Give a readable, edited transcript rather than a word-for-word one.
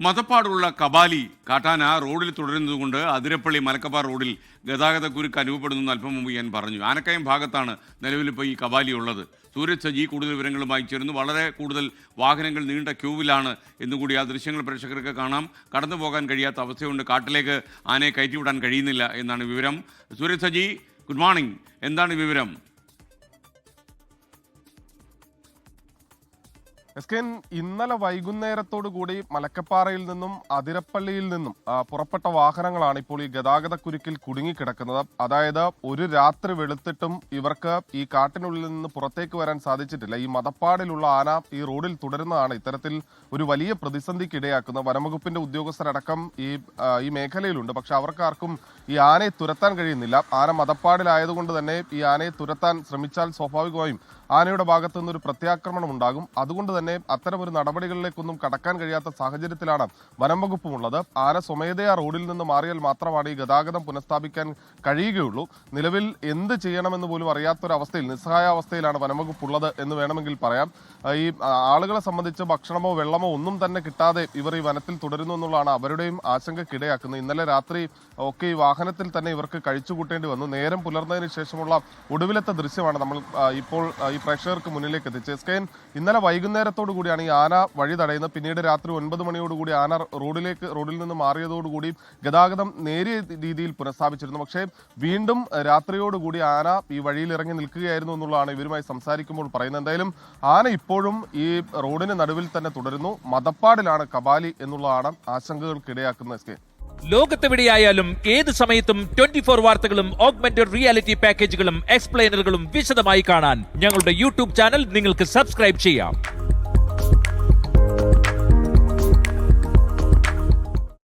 മതപ്പാടുള്ള കബാലി കാട്ടാന റോഡിൽ തുടരുന്നതുകൊണ്ട് അതിരപ്പള്ളി മലക്കപ്പാറ റോഡിൽ ഗതാഗതക്കുരുക്ക് അനുഭവപ്പെടുന്നു അല്പം മുമ്പ് ഞാൻ പറഞ്ഞു. ആനക്കയം ഭാഗത്താണ് നിലവിൽ ഇപ്പോൾ ഈ കബാലി ഉള്ളത്. സൂരജ് സജി കൂടുതൽ വിവരങ്ങളുമായി ചേരുന്നു. വളരെ കൂടുതൽ വാഹനങ്ങൾ നീണ്ട ക്യൂവിലാണ് എന്നുകൂടി ആ ദൃശ്യങ്ങൾ പ്രേക്ഷകർക്ക് കാണാം. കടന്നു പോകാൻ കഴിയാത്ത അവസ്ഥയുണ്ട്. കാട്ടിലേക്ക് ആനയെ കയറ്റിവിടാൻ കഴിയുന്നില്ല എന്നാണ് വിവരം. Sooraj Saji, good morning. എന്താണ് വിവരം? ഇന്നലെ വൈകുന്നേരത്തോടു കൂടി മലക്കപ്പാറയിൽ നിന്നും അതിരപ്പള്ളിയിൽ നിന്നും പുറപ്പെട്ട വാഹനങ്ങളാണ് ഇപ്പോൾ ഈ ഗതാഗതക്കുരുക്കിൽ കുടുങ്ങിക്കിടക്കുന്നത്. അതായത് ഒരു രാത്രി വെളുത്തിട്ടും ഇവർക്ക് ഈ കാട്ടിനുള്ളിൽ നിന്ന് പുറത്തേക്ക് വരാൻ സാധിച്ചിട്ടില്ല. ഈ മതപ്പാടിലുള്ള ആന ഈ റോഡിൽ തുടരുന്നതാണ് ഇത്തരത്തിൽ ഒരു വലിയ പ്രതിസന്ധിക്ക് ഇടയാക്കുന്നത്. വനംവകുപ്പിന്റെ ഉദ്യോഗസ്ഥരടക്കം ഈ മേഖലയിലുണ്ട്. പക്ഷെ അവർക്കാർക്കും ഈ ആനയെ തുരത്താൻ കഴിയുന്നില്ല. ആന മതപ്പാടിലായതുകൊണ്ട് തന്നെ ഈ ആനയെ തുരത്താൻ ശ്രമിച്ചാൽ സ്വാഭാവികമായും ആനയുടെ ഭാഗത്തു നിന്നൊരു പ്രത്യാക്രമണം ഉണ്ടാകും. അതുകൊണ്ട് തന്നെ അത്തരമൊരു നടപടികളിലേക്കൊന്നും കടക്കാൻ കഴിയാത്ത സാഹചര്യത്തിലാണ് വനം വകുപ്പുമുള്ളത്. ആന സ്വമേധയാ റോഡിൽ നിന്ന് മാറിയാൽ മാത്രമാണ് ഈ ഗതാഗതം പുനഃസ്ഥാപിക്കാൻ കഴിയുകയുള്ളൂ. നിലവിൽ എന്ത് ചെയ്യണമെന്ന് പോലും അറിയാത്തൊരവസ്ഥയിൽ, നിസ്സഹായ അവസ്ഥയിലാണ് വനം വകുപ്പുള്ളത് എന്ന് വേണമെങ്കിൽ പറയാം. ഈ ആളുകളെ സംബന്ധിച്ച് ഭക്ഷണമോ വെള്ളമോ ഒന്നും തന്നെ കിട്ടാതെ ഇവർ ഈ വനത്തിൽ തുടരുന്നു എന്നുള്ളതാണ് അവരുടെയും ആശങ്കയ്ക്കിടയാക്കുന്നത്. ഇന്നലെ രാത്രി ഒക്കെ ഈ വാഹനത്തിൽ തന്നെ ഇവർക്ക് കഴിച്ചുകൂട്ടേണ്ടി വന്നു. നേരം പുലർന്നതിന് ശേഷമുള്ള ഒടുവിലത്തെ ദൃശ്യമാണ് നമ്മൾ ഇപ്പോൾ ഈ പ്രേക്ഷകർക്ക് മുന്നിലേക്ക് എത്തിച്ചത്. ഇന്നലെ വൈകുന്നേരത്തോടു കൂടിയാണ് ഈ ആന വഴി തടയുന്നത്. പിന്നീട് രാത്രി 9 മണിയോടുകൂടി ആന റോഡിൽ നിന്ന് മാറിയതോടുകൂടി ഗതാഗതം നേരിയ രീതിയിൽ പുനഃസ്ഥാപിച്ചിരുന്നു. പക്ഷേ വീണ്ടും രാത്രിയോടുകൂടി ആന ഈ വഴിയിൽ ഇറങ്ങി നിൽക്കുകയായിരുന്നു എന്നുള്ളതാണ് ഇവരുമായി സംസാരിക്കുമ്പോൾ പറയുന്നത്. എന്തായാലും ആന ഇപ്പോഴും ഈ റോഡിന് നടുവിൽ തന്നെ തുടരുന്നു. മതപ്പാടിലാണ് കബാലി എന്നുള്ളതാണ് ആശങ്കകൾക്കിടയാക്കുന്നത്. ലോകത്തെവിടെയായാലും ഏത് സമയത്തും 24 വാർത്തകളും ഓഗ്മെന്റഡ് റിയാലിറ്റി പാക്കേജുകളും എക്സ്പ്ലെയിനറുകളും വിശദമായി കാണാൻ ഞങ്ങളുടെ യൂട്യൂബ് ചാനൽ നിങ്ങൾക്ക് സബ്സ്ക്രൈബ് ചെയ്യാം.